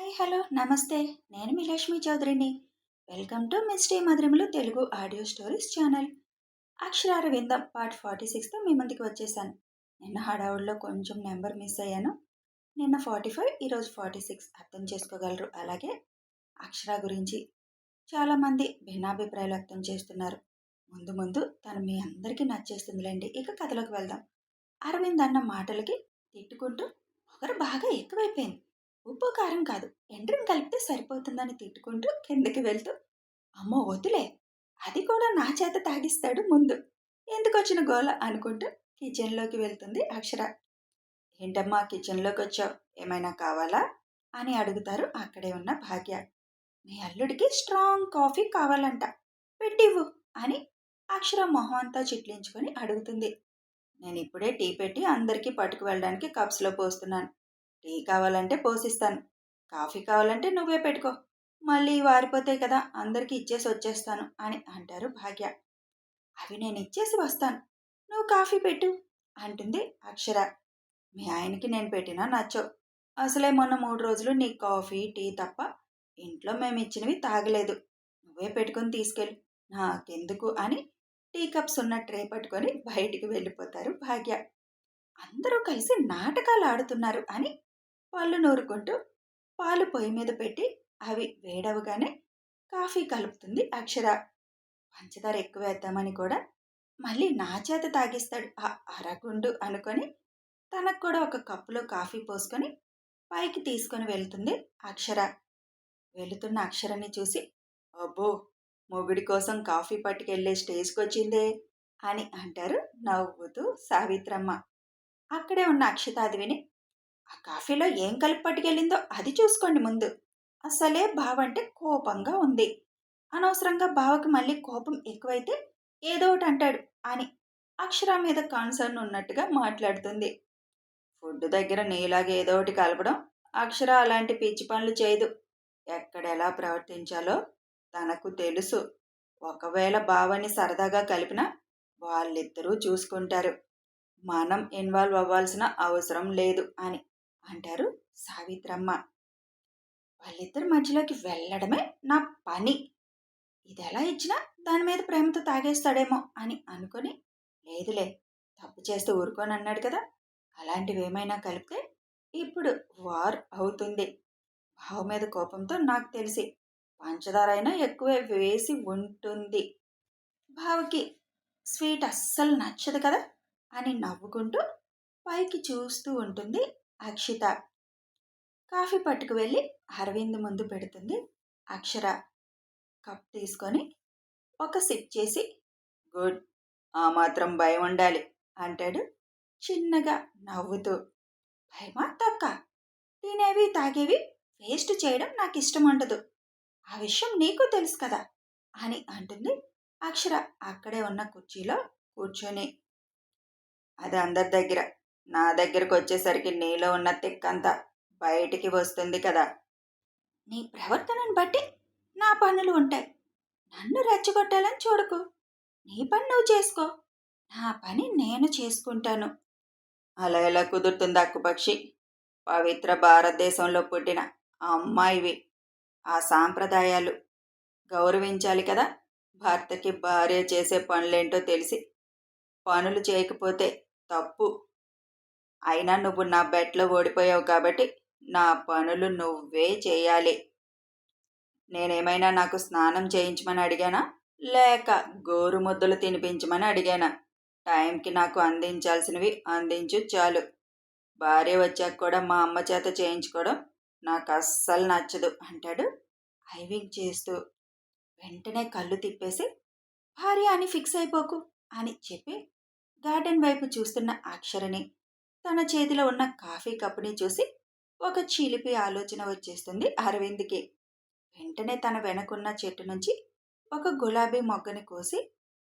Hi hello నమస్తే. నేను మీ లక్ష్మీ చౌదరిని. Welcome to misty Madhuramulu Telugu audio stories channel. అక్షరాల విందం పార్ట్ 46తో మీ ముందుకు వచ్చేసాను. నిన్న హడావుడిలో కొంచెం నెంబర్ మిస్ అయ్యాను. నిన్న 45, ఈరోజు 46 అర్థం చేసుకోగలరు. అలాగే అక్షర గురించి చాలామంది భిన్నాభిప్రాయాలు వ్యక్తం చేస్తున్నారు. ముందు ముందు తను మీ అందరికీ నచ్చేస్తుందిలేండి. ఇక కథలోకి వెళ్దాం. అరవింద్ అన్న మాటలకి తిట్టుకుంటూ పొగరు బాగా ఎక్కువైపోయింది. ఉప్పు కారం కాదు, ఎండ్రిని కలిపితే సరిపోతుందని తిట్టుకుంటూ కిందకి వెళ్తూ, అమ్మో వద్దులే, అది కూడా నా చేత తాగిస్తాడు ముందు, ఎందుకొచ్చిన గోల అనుకుంటూ కిచెన్లోకి వెళ్తుంది అక్షర. ఏంటమ్మా కిచెన్లోకి వచ్చావు, ఏమైనా కావాలా అని అడుగుతారు అక్కడే ఉన్న భాగ్య. మీ అల్లుడికి స్ట్రాంగ్ కాఫీ కావాలంట, పెట్టివ్వు అని అక్షర మొహం అంతా చిట్లించుకొని అడుగుతుంది. నేను ఇప్పుడే టీ పెట్టి అందరికీ పట్టుకు వెళ్ళడానికి కప్స్లో పోస్తున్నాను. టీ కావాలంటే పోసిస్తాను, కాఫీ కావాలంటే నువ్వే పెట్టుకో, మళ్ళీ వారిపోతాయి కదా, అందరికీ ఇచ్చేసి వచ్చేస్తాను అని అంటారు భాగ్య. అవి నేను ఇచ్చేసి వస్తాను, నువ్వు కాఫీ పెట్టు అంటుంది అక్షర. మీ ఆయనకి నేను పెట్టినా నచ్చవు. అసలే మొన్న 3 రోజులు నీ కాఫీ టీ తప్ప ఇంట్లో మేము ఇచ్చినవి తాగలేదు. నువ్వే పెట్టుకొని తీసుకెళ్ళు, నాకెందుకు అని టీ కప్స్ ఉన్న ట్రే పట్టుకొని బయటికి వెళ్ళిపోతారు భాగ్య. అందరూ కలిసి నాటకాలు ఆడుతున్నారు అని పళ్ళు నూరుకుంటూ పాలు పొయ్యి మీద పెట్టి అవి వేడవగానే కాఫీ కలుపుతుంది అక్షర. పంచదార ఎక్కువ వేద్దామని కూడా మళ్ళీ నా చేత తాగిస్తాడు ఆ అరగుండు అనుకొని తనకు కూడా ఒక కప్పులో కాఫీ పోసుకొని పైకి తీసుకొని వెళ్తుంది అక్షర. వెళుతున్న అక్షరని చూసి, అబ్బో మొగుడి కోసం కాఫీ పట్టుకెళ్లే స్టేజ్కి వచ్చిందే అని అంటారు నవ్వుతూ సావిత్రమ్మ. అక్కడే ఉన్న అక్షత అది విని, ఆ కాఫీలో ఏం కలిపి పట్టుకెళ్ళిందో అది చూసుకోండి ముందు, అసలే బావంటే కోపంగా ఉంది, అనవసరంగా బావకి మళ్ళీ కోపం ఎక్కువైతే ఏదో ఒకటి అంటాడు అని అక్షర మీద కన్సర్న్ ఉన్నట్టుగా మాట్లాడుతుంది. ఫుడ్ దగ్గర నీలాగా ఏదో ఒకటి కలపడం అక్షర అలాంటి పిచ్చి పనులు చేయదు. ఎక్కడెలా ప్రవర్తించాలో తనకు తెలుసు. ఒకవేళ బావని సరదాగా కలిపినా వాళ్ళిద్దరూ చూసుకుంటారు, మనం ఇన్వాల్వ్ అవ్వాల్సిన అవసరం లేదు అని అంటారు సావిత్రమ్మ. వాళ్ళిద్దరి మధ్యలోకి వెళ్ళడమే నా పని, ఇది ఎలా ఇచ్చినా దాని మీద ప్రేమతో తాగేస్తాడేమో అని అనుకొని, లేదులే తప్పు చేస్తే ఊరుకొని అన్నాడు కదా, అలాంటివి ఏమైనా కలిపితే ఇప్పుడు వార్ అవుతుంది. బావ మీద కోపంతో నాకు తెలిసి పంచదార అయినా ఎక్కువే వేసి ఉంటుంది, బావకి స్వీట్ అస్సలు నచ్చదు కదా అని నవ్వుకుంటూ పైకి చూస్తూ ఉంటుంది అక్షిత. కాఫీ పట్టుకు వెళ్ళి అరవింద్ ముందు పెడుతుంది అక్షర. కప్ తీసుకొని ఒక సిప్ చేసి, గుడ్, ఆ మాత్రం భయం ఉండాలి అంటాడు చిన్నగా నవ్వుతూ. భయమా తక్క, తినేవి తాగేవి వేస్ట్ చేయడం నాకు ఇష్టం ఉండదు, ఆ విషయం నీకు తెలుసు కదా అని అంటుంది అక్షర అక్కడే ఉన్న కుర్చీలో కూర్చొని. అది అందరి దగ్గర, నా దగ్గరకు వచ్చేసరికి నీలో ఉన్న తిక్కంతా బయటికి వస్తుంది కదా. నీ ప్రవర్తనను బట్టి నా పనులు ఉంటాయి, నన్ను రెచ్చగొట్టాలని చూడకు, నీ పని నువ్వు చేసుకో, నా పని నేను చేసుకుంటాను. అలా ఎలా కుదురుతుంది అక్కుపక్షి, పవిత్ర భారతదేశంలో పుట్టిన అమ్మాయివి, ఆ సాంప్రదాయాలు గౌరవించాలి కదా. భర్తకి భార్య చేసే పనులేంటో తెలిసి పనులు చేయకపోతే తప్పు. అయినా నువ్వు నా బెట్లో ఓడిపోయావు కాబట్టి నా పనులు నువ్వే చేయాలి. నేనేమైనా నాకు స్నానం చేయించమని అడిగానా, లేక గోరు ముద్దలు తినిపించమని అడిగానా? టైంకి నాకు అందించాల్సినవి అందించు చాలు. భార్య వచ్చాక కూడా మా అమ్మ చేత చేయించుకోవడం నాకు అస్సలు నచ్చదు అంటాడు ఐవింగ్ చేస్తూ. వెంటనే కళ్ళు తిప్పేసి, భార్య అని ఫిక్స్ అయిపోకు అని చెప్పి గార్డెన్ వైపు చూస్తున్న అక్షరని, తన చేతిలో ఉన్న కాఫీ కప్పుని చూసి ఒక చిలిపి ఆలోచన వచ్చేస్తుంది అరవింద్కి. వెంటనే తన వెనకున్న చెట్టు నుంచి ఒక గులాబీ మొగ్గని కోసి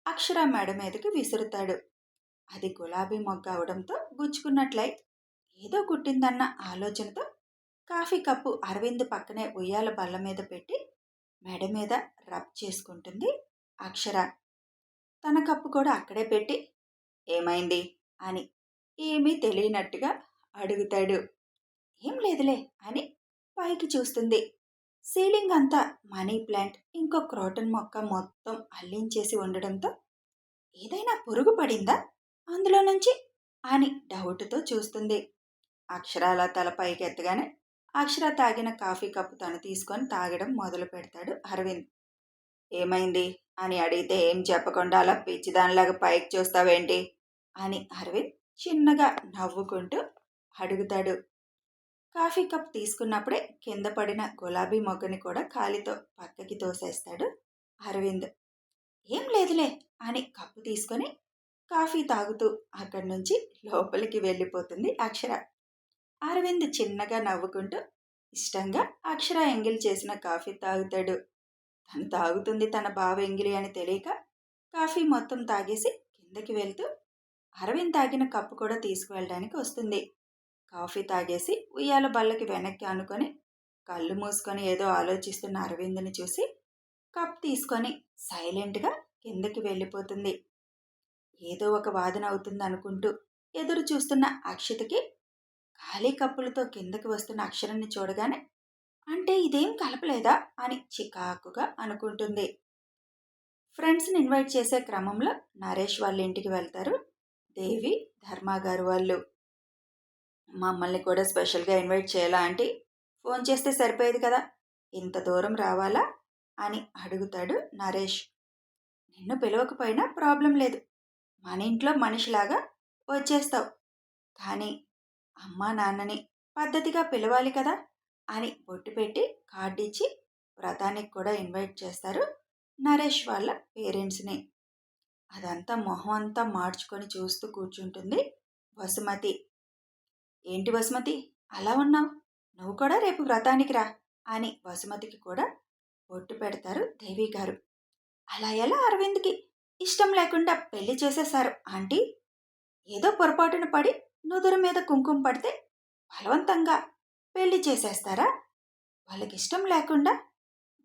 అక్షర మెడ మీదకి విసురుతాడు. అది గులాబీ మొగ్గ అవడంతో గుచ్చుకున్నట్లయి ఏదో కుట్టిందన్న ఆలోచనతో కాఫీ కప్పు అరవింద్ పక్కనే ఉయ్యాల బల్ల మీద పెట్టి మెడ మీద రబ్ చేసుకుంటుంది అక్షర. తన కప్పు కూడా అక్కడే పెట్టి, ఏమైంది అని ఏమీ తెలియనట్టుగా అడుగుతాడు. ఏం లేదులే అని పైకి చూస్తుంది. సీలింగ్ అంతా మనీ ప్లాంట్, ఇంకో క్రోటన్ మొక్క మొత్తం అల్లించేసి ఉండడంతో ఏదైనా పురుగు పడిందా అందులో నుంచి అని డౌట్తో చూస్తుంది. అక్షరాల తల పైకెత్తగానే అక్షర తాగిన కాఫీ కప్పు తను తీసుకొని తాగడం మొదలు పెడతాడు అరవింద్. ఏమైంది అని అడిగితే ఏం చెప్పకుండా అలా పిచ్చిదానిలాగా పైకి చూస్తావేంటి అని అరవింద్ చిన్నగా నవ్వుకుంటూ అడుగుతాడు. కాఫీ కప్ తీసుకున్నప్పుడే కింద పడిన గులాబీ మొగ్గని కూడా కాలితో పక్కకి తోసేస్తాడు అరవింద్. ఏం లేదులే అని కప్పు తీసుకొని కాఫీ తాగుతూ అక్కడి నుంచి లోపలికి వెళ్ళిపోతుంది అక్షర. అరవింద్ చిన్నగా నవ్వుకుంటూ ఇష్టంగా అక్షర ఎంగిల్ చేసిన కాఫీ తాగుతాడు. తను తాగుతుంది తన బావ ఎంగిలి అని తెలియక కాఫీ మొత్తం తాగేసి కిందకి వెళ్తూ అరవింద్ తాగిన కప్పు కూడా తీసుకువెళ్ళడానికి వస్తుంది. కాఫీ తాగేసి ఉయ్యాల బల్లకి వెనక్కి ఆనుకొని కళ్ళు మూసుకొని ఏదో ఆలోచిస్తున్న అరవింద్ని చూసి కప్ తీసుకొని సైలెంట్గా కిందకి వెళ్ళిపోతుంది. ఏదో ఒక వాదన అవుతుంది అనుకుంటూ ఎదురు చూస్తున్న అక్షితకి ఖాళీ కప్పులతో కిందకి వస్తున్న అక్షరాన్ని చూడగానే అంటే ఇదేం కలపలేదా అని చికాకుగా అనుకుంటుంది. ఫ్రెండ్స్ని ఇన్వైట్ చేసే క్రమంలో నరేష్ వాళ్ళ ఇంటికి వెళ్తారు దేవి, ధర్మ గారు వాళ్ళు. మమ్మల్ని కూడా స్పెషల్గా ఇన్వైట్ చేయాలా ఆంటీ? ఫోన్ చేస్తే సరిపోయేది కదా, ఇంత దూరం రావాలా అని అడుగుతాడు నరేష్. నిన్ను పిలవకపోయినా ప్రాబ్లం లేదు, మన ఇంట్లో మనిషిలాగా వచ్చేస్తావు, కానీ అమ్మా నాన్నని పద్ధతిగా పిలవాలి కదా అని బొట్టు పెట్టి కార్డు ఇచ్చి వ్రతానికి కూడా ఇన్వైట్ చేస్తారు నరేష్ వాళ్ళ పేరెంట్స్ని. అదంతా మొహం అంతా మార్చుకొని చూస్తూ కూర్చుంటుంది వసుమతి. ఏంటి వసుమతి అలా ఉన్నావు, నువ్వు కూడా రేపు వ్రతానికి రా అని వసుమతికి కూడా బొట్టు పెడతారు దేవి గారు. అలా ఎలా అరవింద్కి ఇష్టం లేకుండా పెళ్లి చేసేశారు ఆంటీ? ఏదో పొరపాటున పడి నుదురు మీద కుంకుమ పడితే బలవంతంగా పెళ్లి చేసేస్తారా? వాళ్ళకి ఇష్టం లేకుండా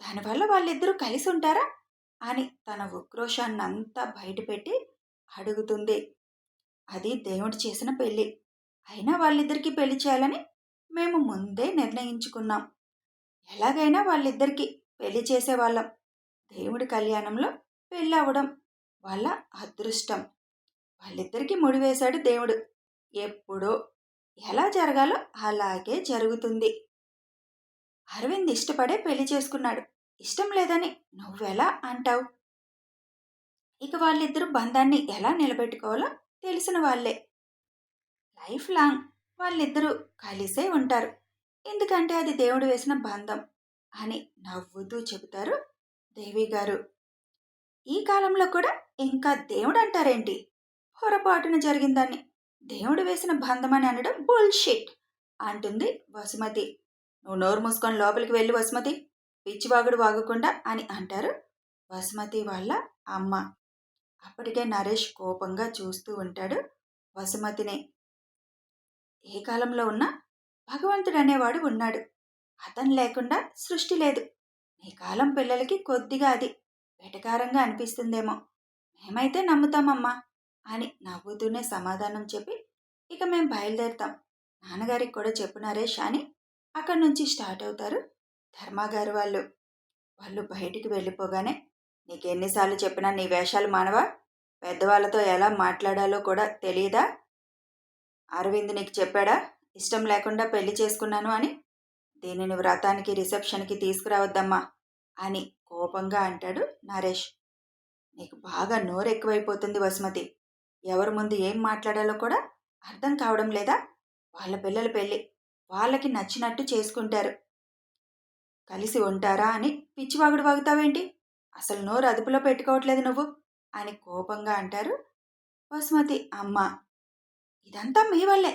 దానివల్ల వాళ్ళిద్దరూ కలిసి ఉంటారా అని తన ఉక్రోషాన్నంతా బయటపెట్టి అడుగుతుంది. అది దేవుడు చేసిన పెళ్ళి, అయినా వాళ్ళిద్దరికీ పెళ్లి చేయాలని మేము ముందే నిర్ణయించుకున్నాం. ఎలాగైనా వాళ్ళిద్దరికీ పెళ్లి చేసేవాళ్ళం. దేవుడి కళ్యాణంలో పెళ్ళి అవ్వడం వాళ్ళ అదృష్టం. వాళ్ళిద్దరికీ ముడివేశాడు దేవుడు. ఎప్పుడో ఎలా జరగాలో అలాగే జరుగుతుంది. అరవింద్ ఇష్టపడే పెళ్లి చేసుకున్నాడు, ఇష్టం లేదని నువ్వెలా అంటావు? ఇక వాళ్ళిద్దరూ బంధాన్ని ఎలా నిలబెట్టుకోవాలో తెలిసిన వాళ్ళే. లైఫ్ లాంగ్ వాళ్ళిద్దరూ కలిసే ఉంటారు, ఎందుకంటే అది దేవుడు వేసిన బంధం అని నవ్వుతూ చెబుతారు దేవి గారు. ఈ కాలంలో కూడా ఇంకా దేవుడు అంటారేంటి? పొరపాటున జరిగిందాన్ని దేవుడు వేసిన బంధం అని అనడం బుల్షిట్ అంటుంది వసుమతి. నువ్వు నోరు మూసుకొని లోపలికి వెళ్ళి వసుమతి, పిచ్చివాగుడు వాగకుండా అని అంటారు వసుమతి వాళ్ళ అమ్మ. అప్పటికే నరేష్ కోపంగా చూస్తూ ఉంటాడు వసుమతిని. ఏ కాలంలో ఉన్నా భగవంతుడు అనేవాడు ఉన్నాడు, అతను లేకుండా సృష్టి లేదు. నీ కాలం పిల్లలకి కొద్దిగా అది వెటకారంగా అనిపిస్తుందేమో, మేమైతే నమ్ముతామమ్మా అని నవ్వుతూనే సమాధానం చెప్పి ఇక మేం బయలుదేరుతాం, నాన్నగారికి కూడా చెప్పు నరేష్ అని అక్కడి నుంచి స్టార్ట్ అవుతారు ధర్మగారు వాళ్ళు. వాళ్ళు బయటికి వెళ్ళిపోగానే నీకెన్నిసార్లు చెప్పినా నీ వేషాలు మానవా? పెద్దవాళ్ళతో ఎలా మాట్లాడాలో కూడా తెలియదా? అరవింద్ నీకు చెప్పాడా ఇష్టం లేకుండా పెళ్లి చేసుకున్నాను అని? దీనిని వ్రతానికి రిసెప్షన్కి తీసుకురావద్దమ్మా అని కోపంగా అంటాడు నరేష్. నీకు బాగా నోరు ఎక్కువైపోతుంది వసుమతి, ఎవరి ముందు ఏం మాట్లాడాలో కూడా అర్థం కావడం లేదా? వాళ్ళ పిల్లల పెళ్ళి, వాళ్ళకి నచ్చినట్టు చేసుకుంటారు, కలిసి ఉంటారా అని పిచ్చివాగుడు వాగుతావేంటి? అసలు నోరు అదుపులో పెట్టుకోవట్లేదు నువ్వు అని కోపంగా అంటారు వసుమతి అమ్మ. ఇదంతా మీ వల్లే,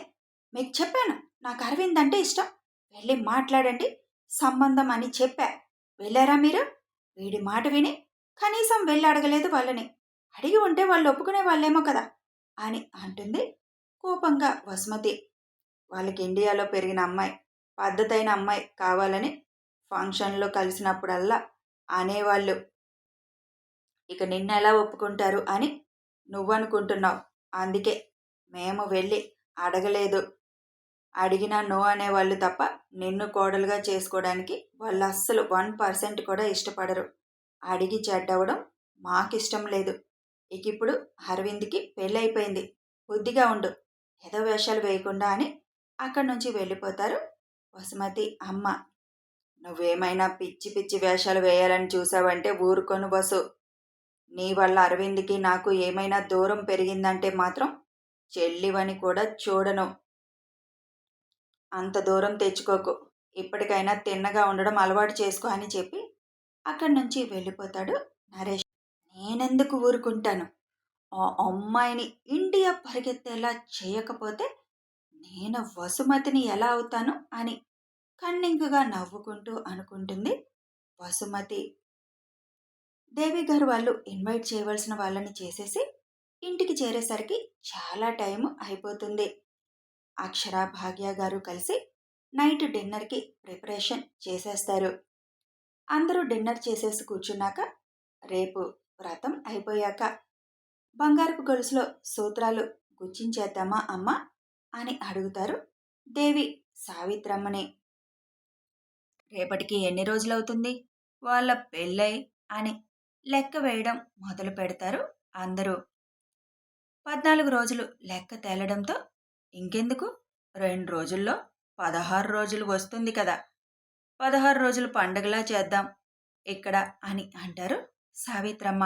మీకు చెప్పాను నాకు అరవింద్ అంటే ఇష్టం, వెళ్ళి మాట్లాడండి సంబంధం అని చెప్పా, వెళ్ళారా మీరు? వీడి మాట విని కనీసం వెళ్ళి అడగలేదు వాళ్ళని, అడిగి ఉంటే వాళ్ళు ఒప్పుకునే వాళ్ళేమో కదా అని అంటుంది కోపంగా వసుమతి. వాళ్ళకి ఇండియాలో పెరిగిన అమ్మాయి, పద్ధతైన అమ్మాయి కావాలని ఫంక్షన్లో కలిసినప్పుడల్లా అనేవాళ్ళు. ఇక నిన్నెలా ఒప్పుకుంటారు అని నువ్వనుకుంటున్నావు, అందుకే మేము వెళ్ళి అడగలేదు అడిగినా నో అనేవాళ్ళు తప్ప నిన్ను కోడలుగా చేసుకోవడానికి వాళ్ళు అస్సలు 1% కూడా ఇష్టపడరు. అడిగి చెడ్డవడం మాకిష్టం లేదు. ఇకిప్పుడు అరవింద్‌కి పెళ్ళైపోయింది. బుద్ధిగా ఉండు. ఎదో వేషాలు వేయకుండా అని అక్కడి నుంచి వెళ్ళిపోతారు వసుమతి అమ్మ. నువ్వేమైనా పిచ్చి పిచ్చి వేషాలు వేయాలని చూసావంటే ఊరుకోను వసు. నీ వల్ల అరవింద్‌కి నాకు ఏమైనా దూరం పెరిగిందంటే మాత్రం చెల్లివని కూడా చూడను. అంత దూరం తెచ్చుకోకు. ఇప్పటికైనా తిన్నగా ఉండడం అలవాటు చేసుకో అని చెప్పి అక్కడి నుంచి వెళ్ళిపోతాడు నరేష్. నేనెందుకు ఊరుకుంటాను? ఆ అమ్మాయిని ఇండియా పరిగెత్తేలా చేయకపోతే నేను వసుమతిని ఎలా అవుతాను అని కన్నింగుగా నవ్వుకుంటూ అనుకుంటుంది వసుమతి. దేవి గారు వాళ్ళు ఇన్వైట్ చేయవలసిన వాళ్ళని చేసేసి ఇంటికి చేరేసరికి చాలా టైం అయిపోతుంది. అక్షర భాగ్య గారు కలిసి నైట్ డిన్నర్కి ప్రిపరేషన్ చేసేస్తారు. అందరూ డిన్నర్ చేసేసి కూర్చున్నాక రేపు వ్రతం అయిపోయాక బంగారపు గొలుసులో సూత్రాలు గుచ్చించేద్దామా అమ్మా అని అడుగుతారు దేవి సావిత్రమ్మని. రేపటికి ఎన్ని రోజులవుతుంది వాళ్ళ పెళ్ళై అని లెక్క వేయడం మొదలు పెడతారు అందరూ. 14 రోజులు లెక్క తేలడంతో ఇంకెందుకు 2 రోజుల్లో 16 రోజులు వస్తుంది కదా, 16 రోజులు పండగలా చేద్దాం ఇక్కడ అని అంటారు సావిత్రమ్మ.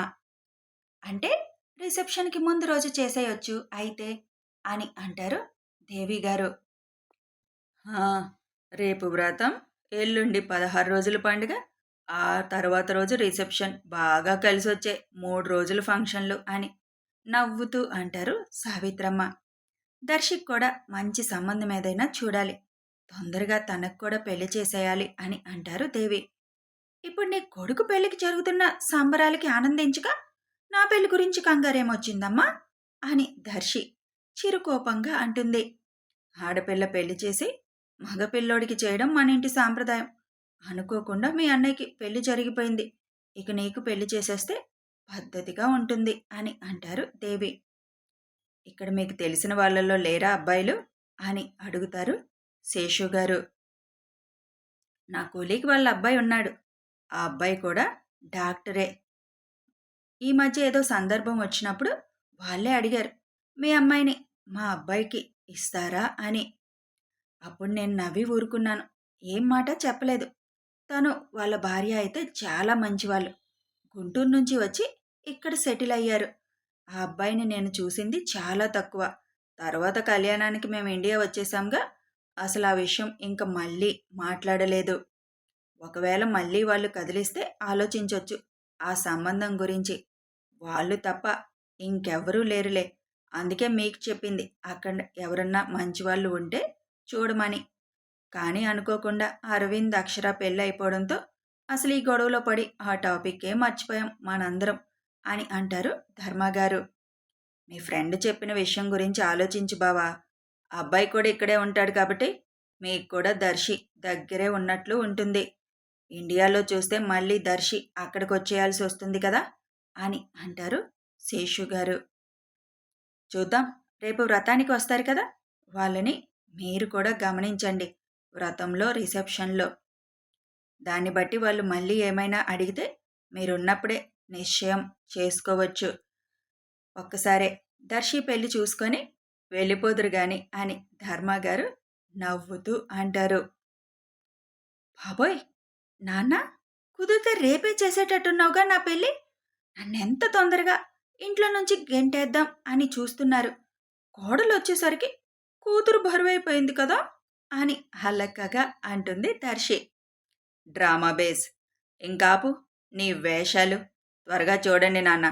అంటే రిసెప్షన్కి ముందు రోజు చేసేయొచ్చు అయితే అని అంటారు దేవి గారు. రేపు వ్రతం, ఎల్లుండి 16 రోజుల పండుగ, ఆ తర్వాత రోజు రిసెప్షన్, బాగా కలిసొచ్చే 3 రోజులు ఫంక్షన్లు అని నవ్వుతూ అంటారు సావిత్రమ్మ. దర్శికి కూడా మంచి సంబంధం ఏదైనా చూడాలి, తొందరగా తనకు కూడా పెళ్లి చేసేయాలి అని అంటారు దేవి. ఇప్పుడు నీ కొడుకు పెళ్లికి జరుగుతున్న సంబరాలకి ఆనందించక నా పెళ్లి గురించి కంగారేమొచ్చిందమ్మా అని దర్శి చిరుకోపంగా అంటుంది. ఆడపిల్ల పెళ్లి చేసి మగపిల్లోడికి చేయడం మన ఇంటి సాంప్రదాయం. అనుకోకుండా మీ అన్నయ్యకి పెళ్లి జరిగిపోయింది, ఇక నీకు పెళ్లి చేసేస్తే పద్ధతిగా ఉంటుంది అని అంటారు దేవి. ఇక్కడ మీకు తెలిసిన వాళ్ళల్లో లేరా అబ్బాయిలు అని అడుగుతారు శేషు గారు. నా కూలీకి వాళ్ళ అబ్బాయి ఉన్నాడు, ఆ అబ్బాయి కూడా డాక్టరే. ఈ మధ్య ఏదో సందర్భం వచ్చినప్పుడు వాళ్ళే అడిగారు మీ అమ్మాయిని మా అబ్బాయికి ఇస్తారా అని. అప్పుడు నేను నవ్వి ఊరుకున్నాను, ఏం మాట చెప్పలేదు. తను వాళ్ళ భార్య అయితే చాలా మంచివాళ్ళు, గుంటూరు నుంచి వచ్చి ఇక్కడ సెటిల్ అయ్యారు. ఆ అబ్బాయిని నేను చూసింది చాలా తక్కువ. తర్వాత కళ్యాణానికి మేము ఇండియా వచ్చేసాంగా, అసలు ఆ విషయం ఇంక మళ్ళీ మాట్లాడలేదు. ఒకవేళ మళ్ళీ వాళ్ళు కదిలిస్తే ఆలోచించొచ్చు ఆ సంబంధం గురించి. వాళ్ళు తప్ప ఇంకెవ్వరూ లేరులే, అందుకే మీకు చెప్పింది అక్కడ ఎవరన్నా మంచివాళ్ళు ఉంటే చూడమని. కానీ అనుకోకుండా అరవింద్ అక్షర పెళ్ళి అయిపోవడంతో అసలు ఈ గొడవలో పడి ఆ టాపిక్కే మర్చిపోయాం మనందరం అని అంటారు ధర్మగారు. మీ ఫ్రెండ్ చెప్పిన విషయం గురించి ఆలోచించు బావా, అబ్బాయి కూడా ఇక్కడే ఉంటాడు కాబట్టి మీకు కూడా దర్శి దగ్గరే ఉన్నట్లు ఉంటుంది. ఇండియాలో చూస్తే మళ్ళీ దర్శి అక్కడికి వచ్చేయాల్సి వస్తుంది కదా అని అంటారు శేషు గారు. చూద్దాం, రేపు వ్రతానికి వస్తారు కదా, వాళ్ళని మీరు కూడా గమనించండి వ్రతంలో రిసెప్షన్లో. దాన్ని బట్టి వాళ్ళు మళ్ళీ ఏమైనా అడిగితే మీరున్నప్పుడే నిశ్చయం చేసుకోవచ్చు. ఒక్కసారే దర్శి పెళ్లి చూసుకొని వెళ్ళిపోదురు గాని అని ధర్మగారు నవ్వుతూ అంటారు. బాబోయ్ నాన్న, కుదిరితే రేపే చేసేటట్టున్నావుగా నా పెళ్ళి, నన్నెంత తొందరగా ఇంట్లో నుంచి గెంటేద్దాం అని చూస్తున్నారు. కోడలు వచ్చేసరికి కూతురు బరువైపోయింది కదా అని హలక్కగా అంటుంది దర్శి. డ్రామా బేస్, ఇంకాపు నీ వేషాలు, త్వరగా చూడండి నాన్న,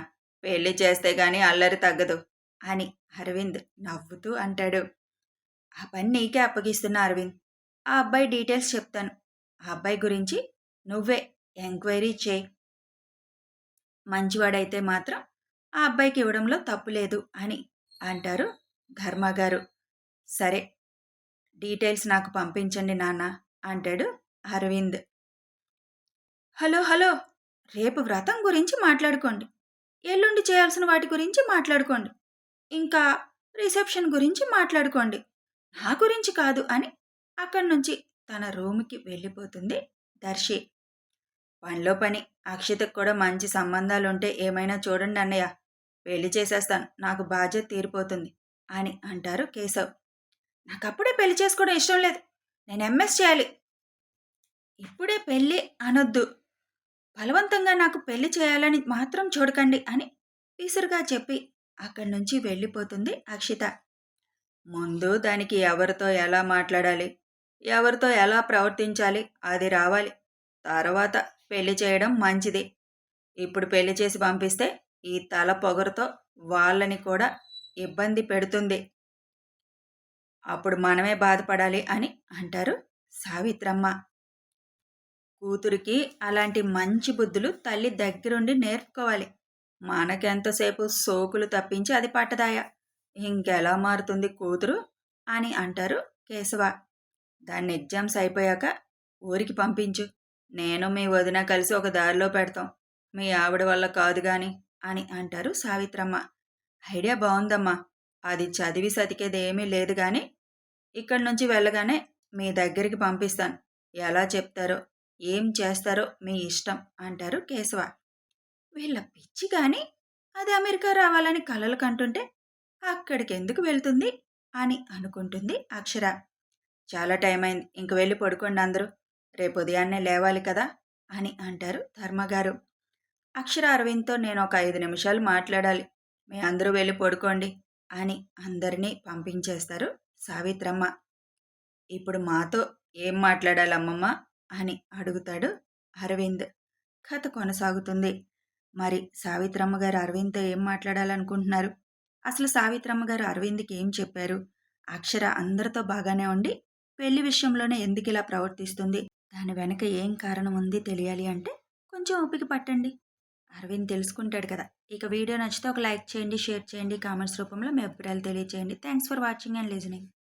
పెళ్లి చేస్తే గాని అల్లరి తగ్గదు అని అరవింద్ నవ్వుతూ అంటాడు. ఆ పని నీకే అప్పగిస్తున్నా అరవింద్, ఆ అబ్బాయి డీటెయిల్స్ చెప్తాను, ఆ అబ్బాయి గురించి నువ్వే ఎంక్వైరీ చేయి. మంచివాడైతే మాత్రం ఆ అబ్బాయికి ఇవ్వడంలో తప్పు లేదు అని అంటారు ధర్మగారు. సరే, డీటెయిల్స్ నాకు పంపించండి నాన్న అంటాడు అరవింద్. హలో హలో, రేపు వ్రతం గురించి మాట్లాడుకోండి, ఎల్లుండి చేయాల్సిన వాటి గురించి మాట్లాడుకోండి, ఇంకా రిసెప్షన్ గురించి మాట్లాడుకోండి. నా గురించి కాదు అని అక్కడి నుంచి తన రూమ్‌కి వెళ్ళిపోతుంది దర్శి. పనిలో పని అక్షితకు కూడా మంచి సంబంధాలుంటే ఏమైనా చూడండి అన్నయ్య. పెళ్లి చేసేస్తాను. నాకు బాధ్యత తీరిపోతుంది అని అంటారు కేశవ్. నాకప్పుడే పెళ్లి చేసుకోవడం ఇష్టం లేదు. నేను ఎంఎస్ చేయాలి. ఇప్పుడే పెళ్లి అనొద్దు. బలవంతంగా నాకు పెళ్లి చేయాలని మాత్రం చూడకండి అని విసురుగా చెప్పి అక్కడి నుంచి వెళ్ళిపోతుంది అక్షిత. ముందు దానికి ఎవరితో ఎలా మాట్లాడాలి, ఎవరితో ఎలా ప్రవర్తించాలి అది రావాలి. తర్వాత పెళ్లి చేయడం మంచిది. ఇప్పుడు పెళ్లి చేసి పంపిస్తే ఈ తల పొగరుతో వాళ్ళని కూడా ఇబ్బంది పెడుతుంది. అప్పుడు మనమే బాధపడాలి అని అంటారు సావిత్రమ్మ. కూతురికి అలాంటి మంచి బుద్ధులు తల్లి దగ్గరుండి నేర్పుకోవాలి. మనకెంతసేపు సోకులు తప్పించి అది పట్టదాయ. ఇంకెలా మారుతుంది కూతురు అని అంటారు కేశవ. దాన్ని ఎగ్జామ్స్ అయిపోయాక ఊరికి పంపించు. నేను మీ వదిన కలిసి ఒక దారిలో పెడతాం. మీ ఆవిడ వల్ల కాదు గాని అని అంటారు సావిత్రమ్మ. ఐడియా బాగుందమ్మా. అది చదివి సతికేదేమీ లేదు గాని ఇక్కడి నుంచి వెళ్ళగానే మీ దగ్గరికి పంపిస్తాను. ఎలా చెప్తారో ఏం చేస్తారో మీ ఇష్టం అంటారు కేశవ. వీళ్ళ పిచ్చి గాని అది అమెరికా రావాలని కలలు కంటుంటే అక్కడికెందుకు వెళ్తుంది అని అనుకుంటుంది అక్షర. చాలా టైం అయింది. ఇంక వెళ్ళి పడుకోండి అందరూ. రేపు ఉదయాన్నే లేవాలి కదా అని అంటారు ధర్మగారు. అక్షర అరవింద్తో నేను ఒక 5 నిమిషాలు మాట్లాడాలి. మీ అందరూ వెళ్ళి పడుకోండి అని అందరినీ పంపించేస్తారు సావిత్రమ్మ. ఇప్పుడు మాతో ఏం మాట్లాడాలమ్మమ్మ అని అడుగుతాడు అరవింద్. కథ కొనసాగుతుంది. మరి సావిత్రమ్మ గారు అరవింద్తో ఏం మాట్లాడాలనుకుంటున్నారు? అసలు సావిత్రమ్మ గారు అరవింద్కి ఏం చెప్పారు? అక్షర అందరితో బాగానే ఉండి పెళ్లి విషయంలోనే ఎందుకు ఇలా ప్రవర్తిస్తుంది? దాని వెనక ఏం కారణం ఉంది తెలియాలి అంటే కొంచెం ఓపిక పట్టండి. అరవింద్ తెలుసుకుంటాడు కదా. ఇక వీడియో నచ్చితే ఒక లైక్ చేయండి, షేర్ చేయండి, కామెంట్స్ రూపంలో మీ అభిప్రాయాలు తెలియచేయండి. Thanks for watching and listening.